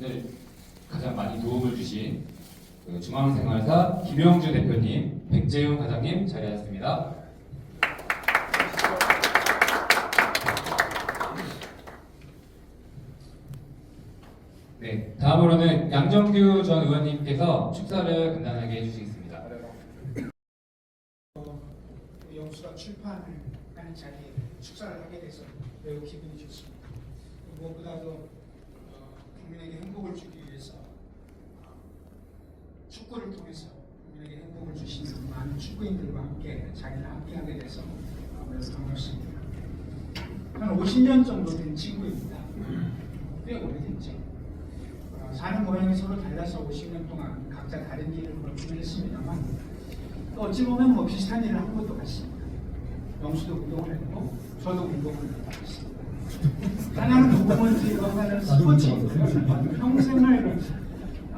오늘 가장 많이 도움을 주신 그 중앙생활사 김영주 대표님, 백재용 과장님 자리하셨습니다. 네, 다음으로는 양정규 전 의원님께서 축사를 간단하게 해주시겠습니다. 영수가 출판하는 자리에 축사를 하게 돼서 매우 기분이 좋습니다. 무엇보다도 국민에게 행복을 주기 위해서 축구를 통해서 국민에게 행복을 주시는 많은 축구인들과 함께 자리를 함께하게 돼서 매우 반갑습니다. 한 50년 정도 된 친구입니다. 꽤 오래됐죠. 사는 모양이 서로 달라서 50년 동안 각자 다른 길을 걸기는 했습니다만 또 어찌 보면 뭐 비슷한 일을 한 것도 같습니다. 영수도 운동을 했고 저도 운동을 했습니다. 하나는 운동을 뒤로 하나는 스포츠입니다. 평생을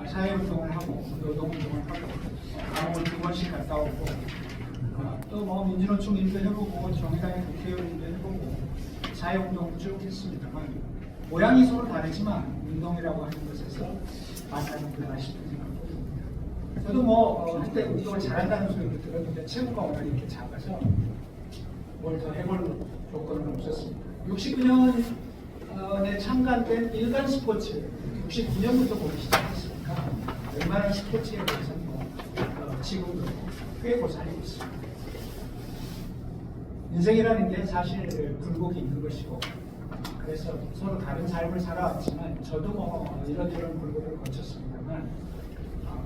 사회운동을 하고 노동운동을 하고 감옥을 2번씩 갔다 오고 또 뭐 민주노총 일도 해보고 정의당의 국회의원 일도 해보고 사회운동을 쭉 했습니다만 모양이 서로 다르지만 운동이라고 하는 것에서 만나는 구나 싶은 생각도 듭니다. 저도 뭐 한때 운동을 잘한다는 소리를 들었는데 체구가 워낙 이렇게 작아서 뭘 더 해볼 조건은 없었습니다. 69년에 참가된 일간 스포츠 69년부터 보기 시작했으니까 웬만한 스포츠에 대해서는 지금도 꽤 고사리고 있습니다. 인생이라는 게 사실 굴곡이 있는 것이고 그래서 서로 다른 삶을 살아왔지만 저도 뭐 이런저런 굴곡을 거쳤습니다만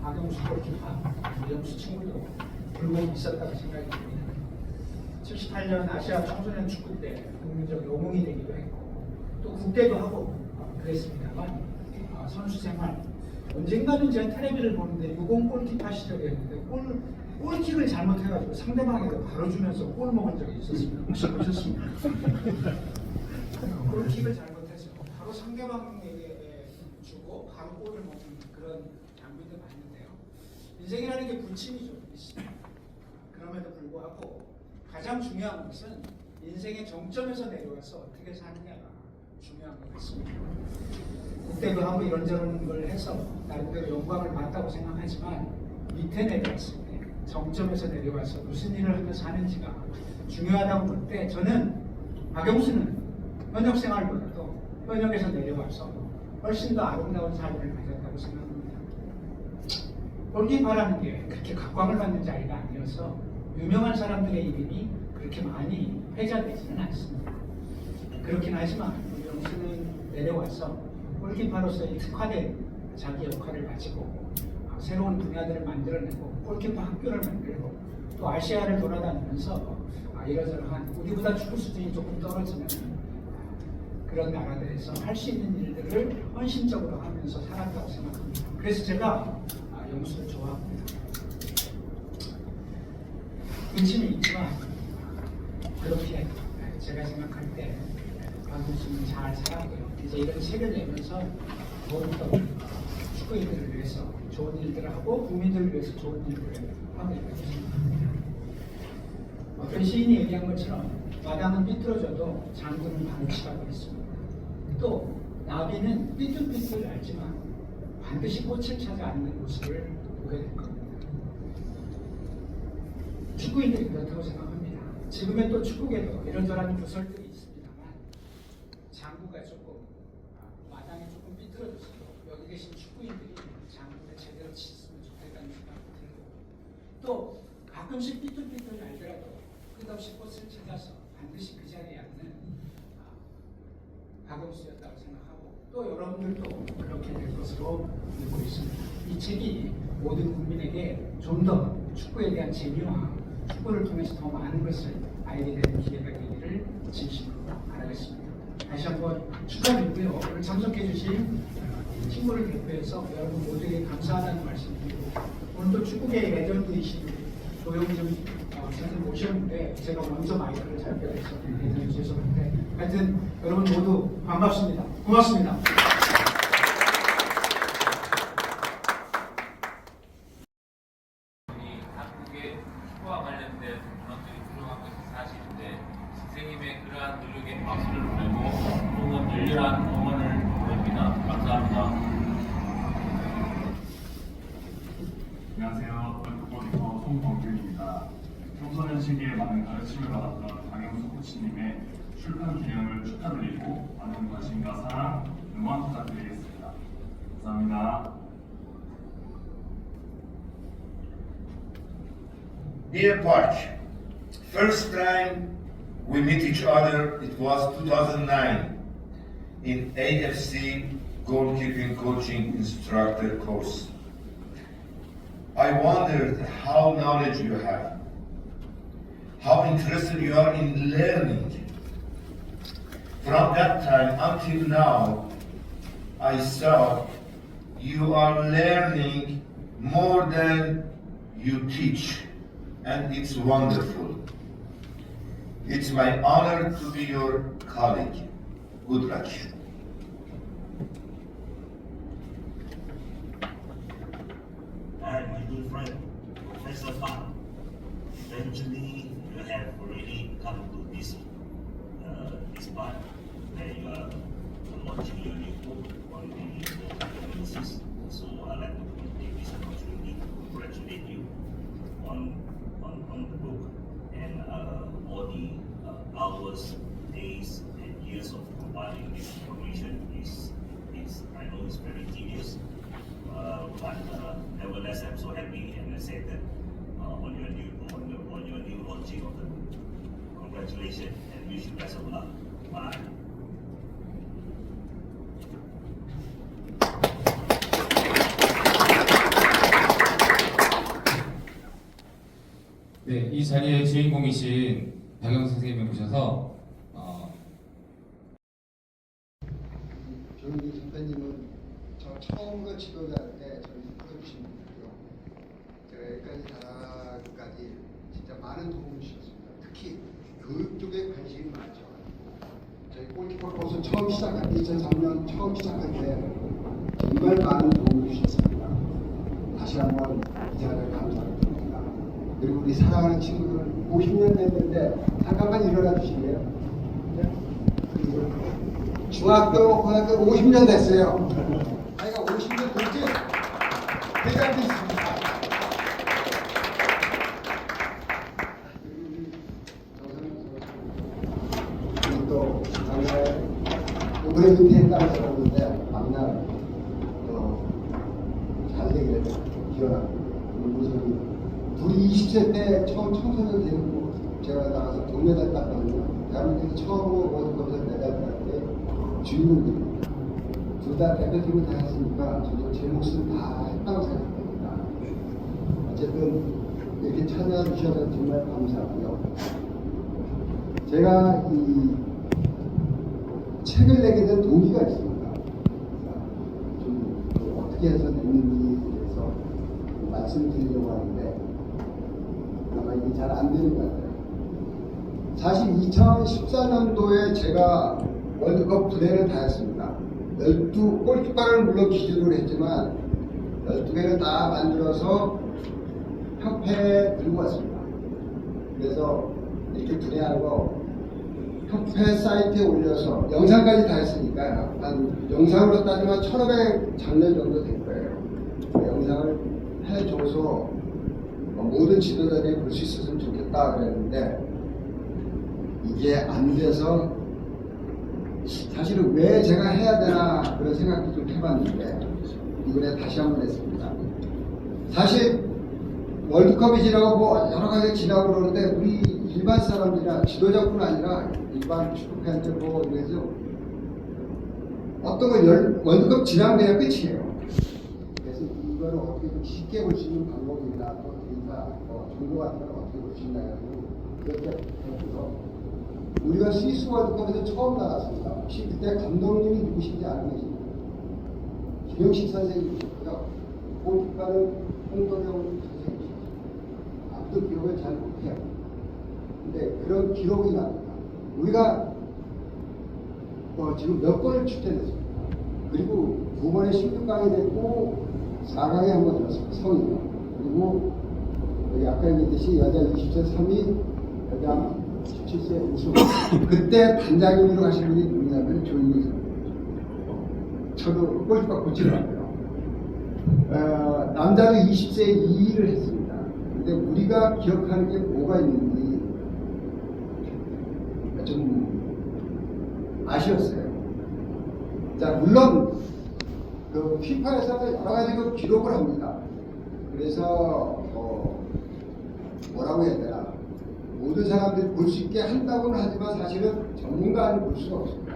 박영수 골키퍼, 이영수 친구도 굴곡이 있었다고 생각이 듭니다. 78년 아시아 청소년 축구 때 국민적 영웅이 되기도 했고 또 국대도 하고 그랬습니다만 선수 생활 언젠가는 제가 텔레비를 보는데 60 골키퍼 시절이었는데 골킥을 잘못해가지고 상대방에게 바로 주면서 골 먹은 적이 있었습니다. 혹시 보셨습니까? 골킥을 잘못해서 바로 상대방에게 주고 바로 골을 먹는 그런 장면도 봤는데요. 인생이라는 게 부침이 좀 있습니다. 그럼에도 불구하고 가장 중요한 것은 인생의 정점에서 내려와서 어떻게 사느냐가 중요한 것 같습니다. 국대도 하고 이런저런 걸 해서 나름대로 영광을 받았다고 생각하지만 밑에 내려왔을 때 정점에서 내려와서 무슨 일을 하며 사는지가 중요하다고 볼 때 저는 박영수는 현역 생활보다도 현역에서 내려와서 훨씬 더 아름다운 삶을 가졌다고 생각합니다. 골키퍼라는 게 그렇게 각광을 받는 자리가 아니어서 유명한 사람들의 이름이 그렇게 많이 회자되지는 않습니다. 그렇긴 하지만 영수는 내려와서 골키퍼로서의 특화된 자기 역할을 가지고 새로운 분야들을 만들어내고 골키퍼 학교를 만들고 또 아시아를 돌아다니면서 이러저러한 우리보다 축구 수준이 조금 떨어지는 그런 나라들에서 할 수 있는 일들을 헌신적으로 하면서 살았다고 생각합니다. 그래서 제가 영수를 좋아합니다. 근심이 있지만 그렇게 제가 생각할 때 박영수는 잘 살았고요. 이제 이런 책을 내면서 더욱더 축구인들을 위해서 좋은 일들을 하고 국민들을 위해서 좋은 일들을 하고 있다고 생각합니다. 어떤 시인이 얘기한 것처럼 마당은 삐뚤어져도 장군은 바로 치라고 했습니다. 또 나비는 삐뚤삐뚤 알지만 반드시 꽃을 찾아 앉는 모습을 보게 될 겁니다. 축구인들이 그렇다고 생각합니다. 지금의 또 축구계도 이런저런 구설들이 있습니다만 장구가 조금 마당이 조금 삐뚤어졌어도 여기 계신 축구인들이 장구를 제대로 쳤으면 좋겠다는 생각이 들고 또 가끔씩 삐뚤삐뚤 알더라도 끝없이 꽃을 찾아서 반드시 그 자리에 앉는 박영수였다고 생각하고 또 여러분들도 그렇게 될 것으로 믿고 있습니다. 이 책이 모든 국민에게 좀 더 축구에 대한 재미와 축구를 통해서 더 많은 것을 알게 되는 기회가 되기를 진심으로 바라겠습니다. 다시 한번 축하드리고요. 오늘 참석해 주신 친구를 대표해서 여러분 모두에게 감사하다는 말씀드리고 오늘 또 축구계의 레전드이신 조영준 선생님 모셨는데 제가 먼저 마이크를 잡게 돼서 대단히 죄송한데 하여튼 여러분 모두 반갑습니다. 고맙습니다. 각국의 축구와 관련된 문헌들이 부족한 것이 사실인데 선생님의 그러한 노력에 박수를 보내고 또는 열렬한 응원을 보냅니다. 감사합니다. 시기에 많은 가르침을 받았던 강영수 코치님의 출판 기념을 축하드리고 많은 관심과 사랑, 응원 부탁드리겠습니다. 감사합니다. Dear Park, first time we meet each other, it was 2009 in AFC goalkeeping coaching instructor course. I wondered how knowledge you have, how interested you are in learning. From that time until now, I saw you are learning more than you teach, and it's wonderful. It's my honor to be your colleague. Good luck. My good friend, Professor Fan, eventually you have already come to this part where you are launching your new book on the analysis. So I'd like to take this opportunity to congratulate you on the book and all the hours, days, and years of compiling this information is I know it's very tedious. But nevertheless, I'm so happy and excited on your new launching of the book. Congratulations and wish you best of luck. Bye. 네, 이 자리의 주인공이신 박영수 선생님을 모셔서 조윤기 선배님은 저 처음으로 지도자할 때 저를 이끌어주신 분이고요. 제가 여기까지 나가기까지 진짜 많은 도움을 주셨습니다. 특히 교육 쪽에 관심이 많죠. 저희 골키퍼 코스 처음 시작할 때 2003년 처음 시작할 때 정말 많은 도움을 주셨습니다. 다시 한번 이 자리를 감사드립니다. 그리고 우리 사랑하는 친구들은 50년 됐는데 잠깐만 일어나 주시게요. 중학교, 고등학교 50년 됐어요. 아이가 50년 됐지? 대장도 있습니다. 그리고 또 작년에 이번에 은퇴했다고 들었는데 막날 잘 되게 기원합니다. 무슨 둘이 20세 때 처음 청소년 되고 제가 나가서 동메달 땄거든요. 대한민국에서 처음으로 월드컵에서 메달 땄는데 주인공들입니다. 둘 다 대표팀을 다 했으니까 저도 제 몫을 다 했다고 생각합니다. 어쨌든 이렇게 찾아주셔서 정말 감사하고요. 제가 이 책을 내게 된 동기가 있습니다. 좀 어떻게 해서 냈는지에 대해서 말씀드리려고 하는데 아마 이게 잘 안 되는 것 같아요. 사실 2014년도에 제가 월드컵 9대를 다 했습니다. 12 골키퍼를 물론 기준으로 했지만 12개를 다 만들어서 협회에 들고 왔습니다. 그래서 이렇게 분해하는 거 협회 사이트에 올려서 영상까지 다 했으니까 한 영상으로 따지면 1500장면 정도 될 거예요. 그 영상을 해줘서 모든 지도자들이 볼 수 있었으면 좋겠다 그랬는데 이게 안 돼서 사실은 왜 제가 해야 되나 그런 생각도 좀 해봤는데 이번에 다시 한번 했습니다. 사실 월드컵이 지나고 뭐 여러 가지 지나고 그러는데 우리 일반 사람들이나 지도자뿐 아니라 일반 축구팬들 뭐 그래서 어떤 건 월드컵 지나면 그냥 끝이에요. 그래서 이거를 어떻게 좀 쉽게 볼 수 있는 방법이 있나 또 인사 정보 같은 걸 어떻게 볼 수 있나 해가지고 그렇게 해서 우리가 스위스 월드컵에서 처음 나갔습니다. 혹시 그때 감독님이 누구신지 알고 계십니까? 김영식 선생님이셨고요. 골키퍼는 홍도령 선생님이셨어요. 아무도 기억을 잘 못해요. 근데 그런 기록이 납니다. 우리가 지금 몇 번을 출전했습니다. 그리고 9번에 16강이 됐고 4강에 한 번 들었습니다. 성인. 그리고 여기 아까 얘기했듯이 여자 20세 3위, 여자 17세 우승. 그때 단장님으로 하신 분이 누구냐면 조윤기 선생님이죠. 저도 골키퍼 코치를 하고요. 남자도 20세에 2위를 했습니다. 근데 우리가 기억하는 게 뭐가 있는지 아쉬웠어요. 자, 물론 그 피파에서는 여러 가지 그 기록을 합니다. 그래서 뭐라고 해야 되나, 모든 사람들이 볼 수 있게 한다고는 하지만 사실은 전문가는 볼 수가 없습니다.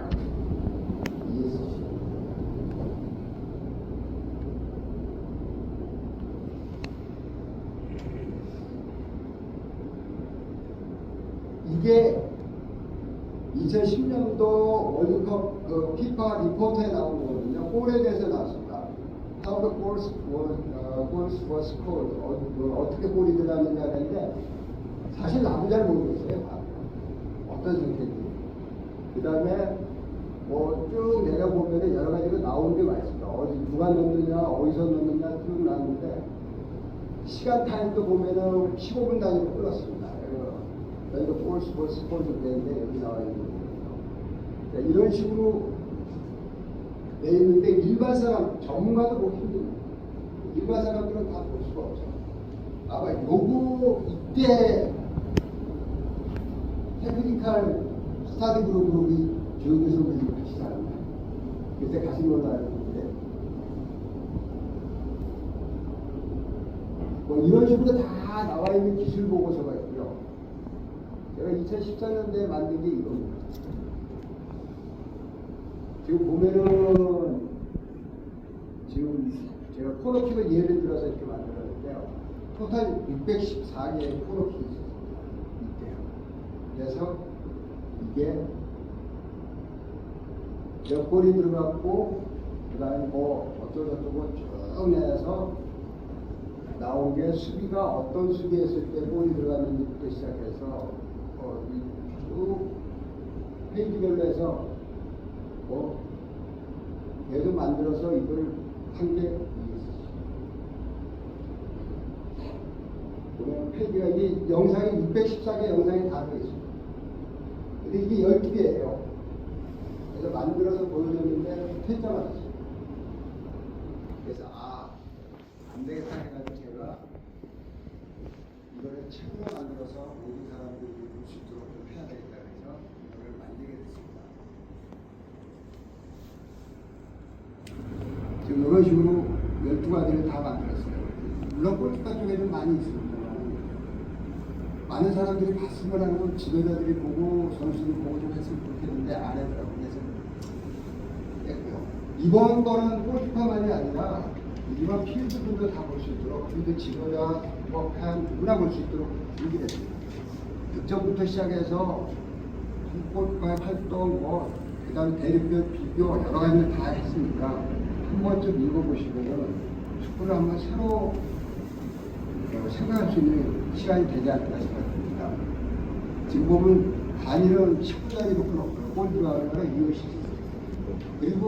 이게 2010년도 월드컵 그 피파 리포트에 나온 거거든요. 골에 대해서 나왔습니다. How the goals were scored. 어떻게 골이 들어가느냐인데 사실 나도 잘 모르겠어요. 어떤 선택이. 그 다음에 뭐 쭉 내려보면 여러 가지로 나오는 게 많습니다. 어디 누가 넣느냐, 어디서 넣느냐 쭉 나왔는데 시간 타임도 보면은 15분 단위로 끌었습니다. 여기가 골스 되는데 여기 나와 있는 거예요. 이런 식으로 돼 있는데 일반 사람, 전문가도 보기 힘듭니다. 일반 사람들은 다 볼 수가 없어요. 아마 요거 이때 테크니컬 스타디 그룹으로 우리 조용히 선배님 같이 살았나요? 그때 가신 걸로 알고 있는데 뭐 이런 식으로 다 나와 있는 기술 보고서가 있고요. 제가 2014년도에 만든 게 이겁니다. 지금 보면은 지금 제가 코너킥을 예를 들어서 이렇게 만들었는데요. 토탈 614개의 코너킥이 있대요. 그래서 이게 몇 골이 들어갔고 그 다음에 뭐 어쩌고저쩌고 쭉 내서 나온 게 수비가 어떤 수비했을 때 골이 들어갔는지부터 시작해서 쭉 페이지별로 해서 뭐 얘도 만들어서 이걸 한 개 보면 페이지가 이 영상이 614개 영상이 다 들어있습니다. 근데 이게 12개예요. 그래서 만들어서 보여줬는데 퇴짜 맞았어요. 그래서 안 되겠다 해가지고 제가 이거를 책으로 만들어서 모든 사람들이 볼 수 있도록 좀 해야 되겠다 해서 이거를 만들게 됐습니다. 지금 이런 식으로 12가지를 다 만들었어요. 물론 골키파 쪽에는 많이 있습니다만 많은 사람들이 봤으면 하고 지도자들이 보고 선수들이 보고 좀 했으면 좋겠는데 안 하더라고요. 그래서 했고요. 이번 거는 골키파만이 아니라 일반 필드들도 다 볼 수 있도록 필드 지도자, 뭐 팬 누구나 볼 수 있도록 이렇게 됐습니다. 득점부터 시작해서 골키파의 활동, 그 다음에 대립별 비교 여러 가지를 다 했으니까 한 번쯤 읽어보시면 축구를 한번 새로 생각할 수 있는 시간이 되지 않을까 생각합니다. 지금 보면 단위는 19단위로 끊었고요. 골 들어가는 거는 이것이 그리고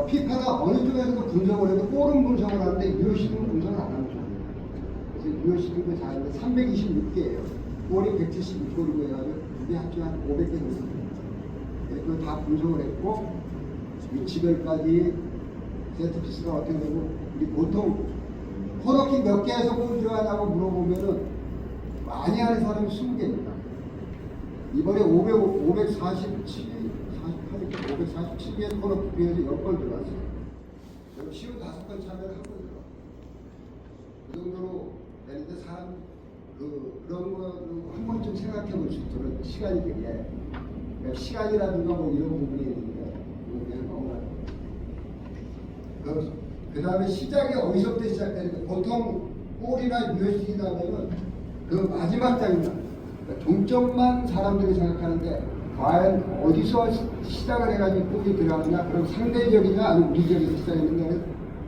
피파가 어느 쪽에서도 분석을 해도 골은 분석을 하는데 이것이는 분석을 안 하는 쪽이에요. 그래서 이것이는 다 326개예요. 골이 176골이고 해가지고 그게 합치면 한 500개 정도 됩니다. 그걸 다 분석을 했고 위치별까지 세트피스가 어떻게 되고 우리 보통 코너킥 몇 개에서 골 들어가냐고 물어보면은 많이 하는 사람이 20개입니다. 이번에 547개의 코너킥 중에서 10골 들어갔어요. 그럼 55번 참여를 한 번 들어갔어요. 그 정도로 되는데 사람 그런 거 한 번쯤 생각해 볼 수 있도록 시간이 되게 시간이라든가 뭐 이런 부분이 있는데 그냥 넘어가요. 그 다음에 시작이 어디서부터 시작되는데 보통 골이나 USD 하면은 그 마지막 장면 그러니까 동점만 사람들이 생각하는데 과연 어디서 시작을 해가지고 골이 들어가느냐 그럼 상대적이냐 아니면 우리적인 시작이냐를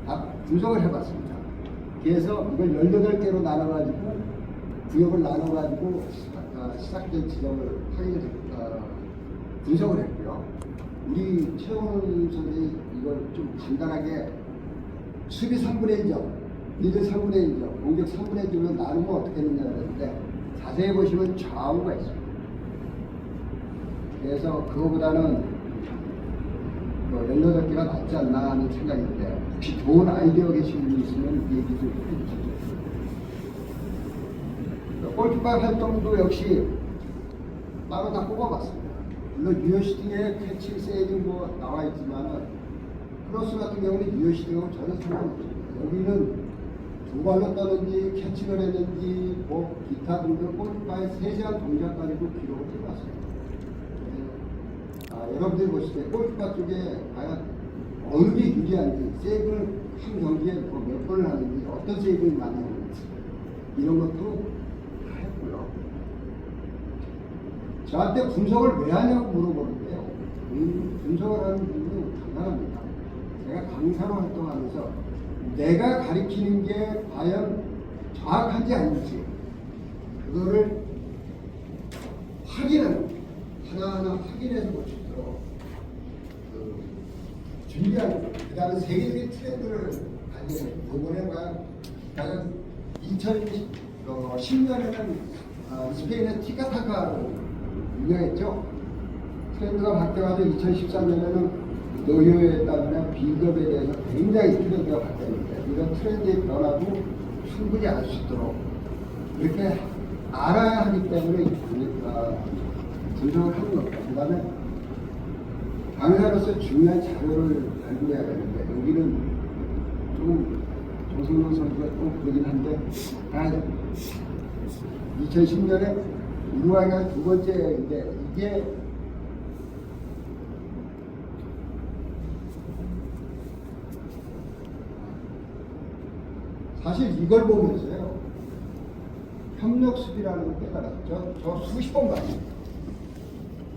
다 분석을 해봤습니다. 그래서 이걸 18개로 나눠가지고 구역을 나눠가지고 시작된 지점을 분석을 했고요. 우리 최원 선생이 이걸 좀 간단하게 수비 3분의 1점, 미드 3분의 1점, 공격 3분의 1점으로 나누면 어떻게 되느냐 그랬는데 자세히 보시면 좌우가 있습니다. 그래서 그거보다는 18개가 낫지 않나 하는 생각인데 혹시 좋은 아이디어 계신 분이 있으면 얘기 좀 해주시죠. 골키파 활동도 역시 따로 다 뽑아봤습니다. 물론 유효시팅에 캐치 세이빙 뭐 나와 있지만은 크로스 같은 경우는 유효시팅하고 전혀 상관없습니다. 여기는 두 발로 떠는지 캐치를 했는지 뭐 기타 등등 골프바의 세세한 동작 가지고 기록을 해봤어요. 여러분들이 보실 때 골프바 쪽에 과연 어느 게 유리한지 세이브를 한 경기에 몇 번을 하는지 어떤 세이브를 많이 하는지 이런 것도 다 했고요. 저한테 분석을 왜 하냐고 물어보는데요. 분석을 하는 이유는 간단합니다. 제가 강사로 활동하면서 내가 가리키는 게 과연 정확한지 아닌지 그거를 확인하는 하나하나 확인해서 볼 수 있도록 준비하는 거. 그 다음에 세계적인 트렌드를 알려내요. 이번에 과연 2010년에는 스페인의 티카타카로 유명했죠. 트렌드가 바뀌어가지고 2013년에는 노효에 따른 비겁에 대해서 굉장히 트렌드가 바뀌었는데 이런 트렌드의 변화도 충분히 알 수 있도록 이렇게 알아야 하기 때문에 분석을 하는 겁니다. 그 다음에 강사로서 중요한 자료를 발굴해야 되는데 여기는 조금 조승우 선수가 좀 그러긴 한데 2010년에 우루과이가 두 번째인데 이게 사실 이걸 보면서요 협력 수비라는 걸 깨달았죠. 저 수십 번 봤어요.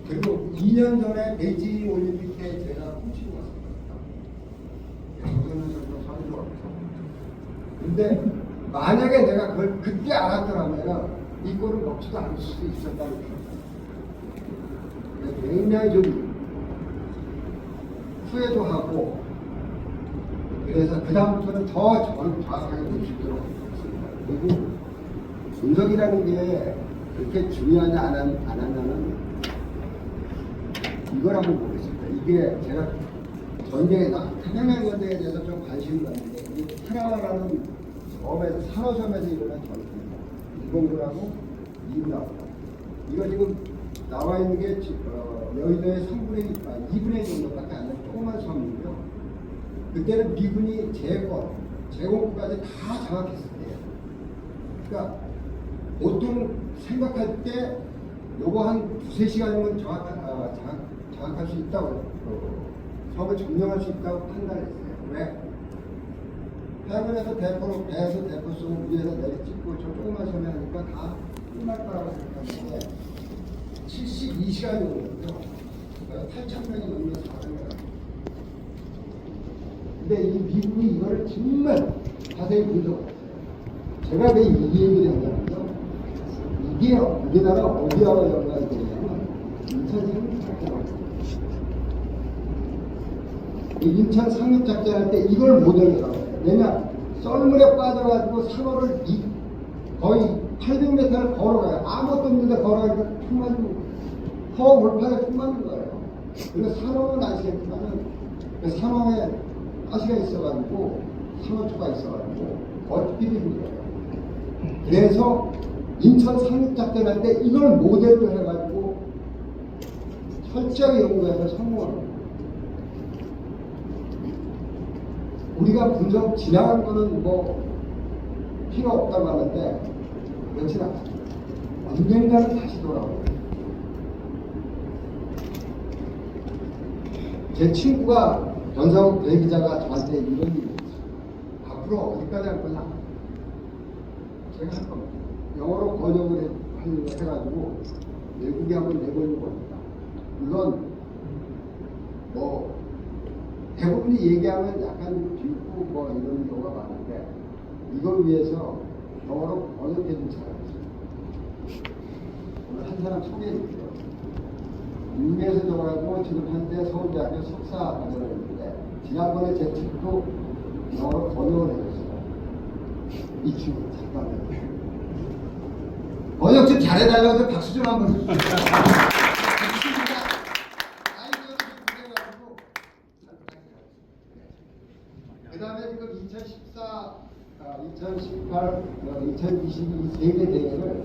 그리고 2년 전에 베이징 올림픽 때 제가 훔치고 갔습니다. 조선우 선수가 선수로 왔어요. 근데 만약에 내가 그걸 그때 알았더라면 이 골을 먹지도 않을 수도 있었다는 거예요. 굉장히 좀 후회도 하고 그래서 그 다음부터는 더 정확하게 볼 수 있도록 하겠습니다. 그리고 분석이라는 게 그렇게 중요하냐 안 하냐는 이걸 한번 보겠습니다. 이게 제가 전쟁에서 태평양 전쟁에 대해서 좀 관심이 많은데 이 트라와라는 섬에서 산호섬에서 일어난 전투입니다. 일본군하고 미군하고 이거 지금 나와 있는 게 여의도의 2분의 1 정도밖에 안 되는 조그만 섬이고요. 그때는 미군이 제공까지 다 장악했을 때예요. 그러니까 보통 생각할 때 요거 한 2~3시간이면 장악할 수 있다고 섬을 점령할 수 있다고 판단했어요. 왜? 해군에서 배에서 대포 쏘고 위에서 내리찍고 저 조그만 섬에 하니까 다 끝날 거라고 생각했는데 72시간이 오거든요. 8,000명이 넘는 사람이에요. 근데 이 미국이 이거를 정말 자세히 분석했어요. 제가 왜 이 얘기를 하냐면요. 이게 우리나라 어디하고 연관이 되냐면 인천 상륙작전할 때 이걸 모델로 나와요. 왜냐 썰물에 빠져가지고 산호를 거의 800m를 걸어가요. 아무것도 없는데 걸어가니까 총 맞는 거예요. 허 골판에 총 맞는 거예요. 그래서 산호는 아시겠지만은 산호에 가시가 있어가지고 산호초가 있어가지고 어떻게 되는 거예요. 그래서 인천 상륙작전할 때 이걸 모델로 해가지고 철저하게 연구해서 성공을 합니다. 우리가 분석 지나간 거는 뭐 필요 없다고 하는데 그렇진 않습니다. 언젠가는 다시 돌아오고 제 친구가 전상욱 대기자가 저한테 이런 얘기 했어요. 앞으로 어디까지 할 거냐? 제가 할 겁니다. 영어로 번역을 해가지고 외국에 한번 내보려고 합니다. 물론 뭐 대부분이 얘기하면 약간 뒤고 뭐 이런 경우가 많은데 이걸 위해서 영어로 번역해 준 사람이 있어요. 오늘 한 사람 소개해 드릴게요. 미국에서 들어가고 지금 현재 서울대학교 석사 과정을 했는데 지난번에 제 책도 영어로 번역을 해줬어요. 이 친구 잠깐만요. 번역 좀 잘해달라고 해서 박수 좀 한번 해주세요. 그 다음에 지금 2014, 2018, 2022 세계 대회를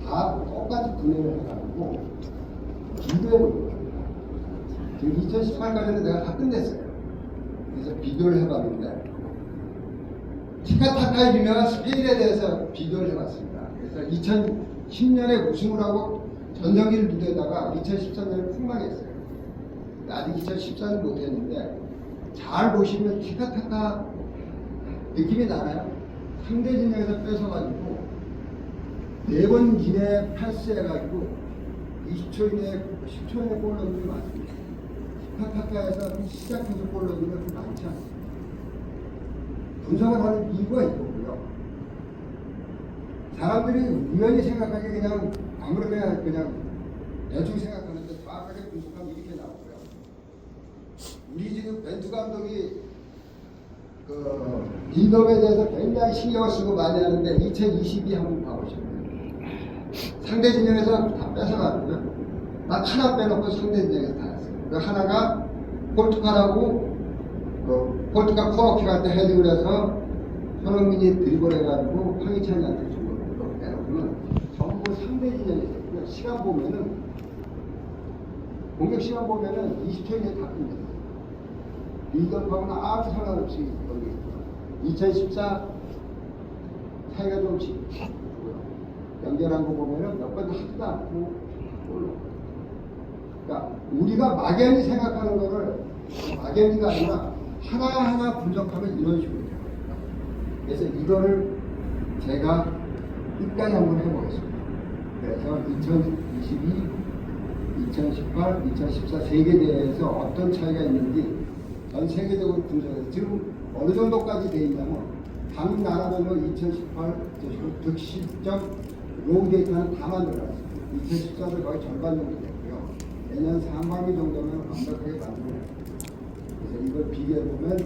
다 똑같이 분해를 해가지고 비교해보는 거예요. 지금 2018까지는 내가 다 끝냈어요. 그래서 비교를 해봤는데 티카타카의 유명한 스페인에 대해서 비교를 해봤습니다. 그래서 2010년에 우승을 하고 전성기를 누려다가 2013년에 폭망했어요. 아직 2014는 못했는데 잘 보시면 티카타카 느낌이 나나요? 상대 진영에서 뺏어가지고 4번 기내에 패스해가지고 20초 이내에 10초 이내에 골 넣는 게 많습니다. 티카타카에서 시작해서 골 넣는 게 많지 않습니다. 분석을 하는 이유가 있고요. 사람들이 우연히 생각하기에 그냥 아무렇게나 그냥 대충 생각하는데 정확하게 분석하면 이렇게 나오고요. 우리 지금 벤투 감독이 그 빌드업에 대해서 굉장히 신경을 쓰고 많이 하는데 2022 한번 봐보시면 상대 진영에서 다 뺏어가고요. 딱 하나 빼놓고 상대 진영에서 다 했어요. 그 하나가 포르투갈하고 포르투갈 코너킥 할 때 헤딩을 해서 손흥민이 드리블 해가지고 황희찬이한테 준 거고 빼놓고는 전부 상대 진영에 있었고요. 시간 보면은 공격 시간 보면은 20초 이내에 다 끝냈어요. 빌드업하고는 아무 상관없이 여기 있고요. 2014 차이가 좀 있고요. 연결한 거 보면은 몇 번 하지도 않고 골로. 그러니까 우리가 막연히 생각하는 거를 막연히가 아니라 하나하나 분석하면 이런 식으로 돼요. 그래서 이거를 제가 끝까지 한번 해보겠습니다. 그래서 2022, 2018, 2014 세계대회에서 어떤 차이가 있는지 전 세계적으로 분석해서 지금 어느 정도까지 돼 있냐면 각 나라별로 2018, 2019 득실점 로우 데이터는 다 만들어놨습니다. 2014도 거의 절반 정도 됐고요. 내년 상반기 정도면 완벽하게 만들어요. 그래서 이걸 비교해보면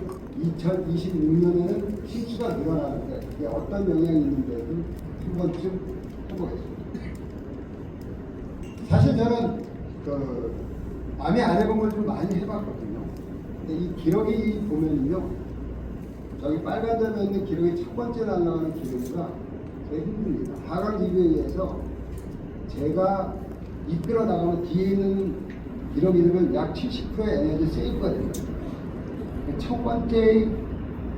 2026년에는 실수가 늘어나는데 그게 어떤 영향이 있는지를 한 번쯤 해보겠습니다. 사실 저는 남이 안 해본 걸 좀 많이 해봤거든요. 근데 이 기록이 보면요, 저기 빨간 점에 있는 기록이 첫 번째 날라가는 기록이가 되게 힘듭니다. 하강 기회에서 제가 이끌어 나가는 뒤에 있는 기록이들은 약 70%의 에너지 세이브가 됩니다. 첫 번째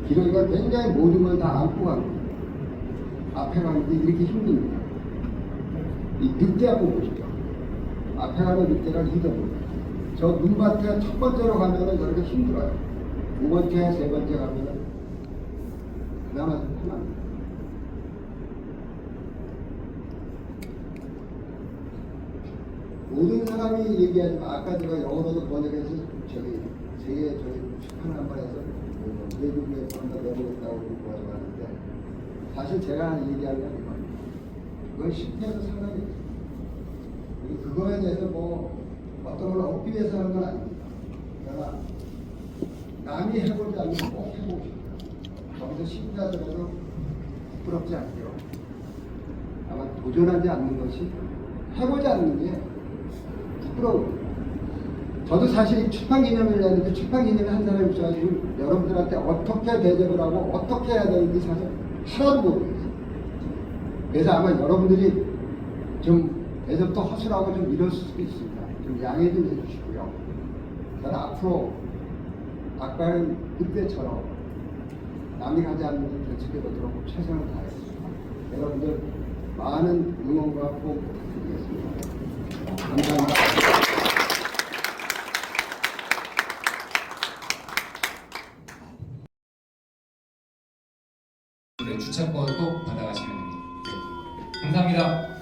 기록이가 굉장히 모든 걸 다 안고 갑니다. 앞에 가는데 이렇게 힘듭니다. 이 늑대 한번 보시죠. 앞에 가는 늑대가 리더입니다. 저 눈밭에 첫 번째로 가면은 저렇게 힘들어요. 두 번째, 세 번째 가면은 그나마 좀 편합니다. 모든 사람이 얘기하지만 아까 제가 영어로도 번역해서 저기 세계 저기 출판 한번 해서 외국에 한번 내보겠다고 번역하는데 사실 제가 얘기하는 건 이겁니다. 그건 실패해서 상관이 없어요. 그거에 대해서 뭐 어떤 걸 얻기 위해서 하는 건 아닙니다. 그러나 남이 해보지 않으면 꼭 해보고 싶어요. 거기서 실패하더라도 부끄럽지 않고요. 아마 도전하지 않는 것이 해보지 않는 게 부끄러워요. 저도 사실 출판 기념회를 했는데 출판 기념회 한 사람이 있어가지고 여러분들한테 어떻게 대접을 하고 어떻게 해야 되는지 사실 하나도 모르겠어요. 그래서 아마 여러분들이 좀 대접도 허술하고 좀 이럴 수도 있습니다. 좀 양해 좀 해주시고요. 저는 앞으로 아까 그때처럼 남이 가지 않는 길 되찾아보도록 최선을 다하겠습니다. 여러분들 많은 응원과 호응 부탁드리겠습니다. 감사합니다. 주차권도 받아가시면 됩니다. 감사합니다.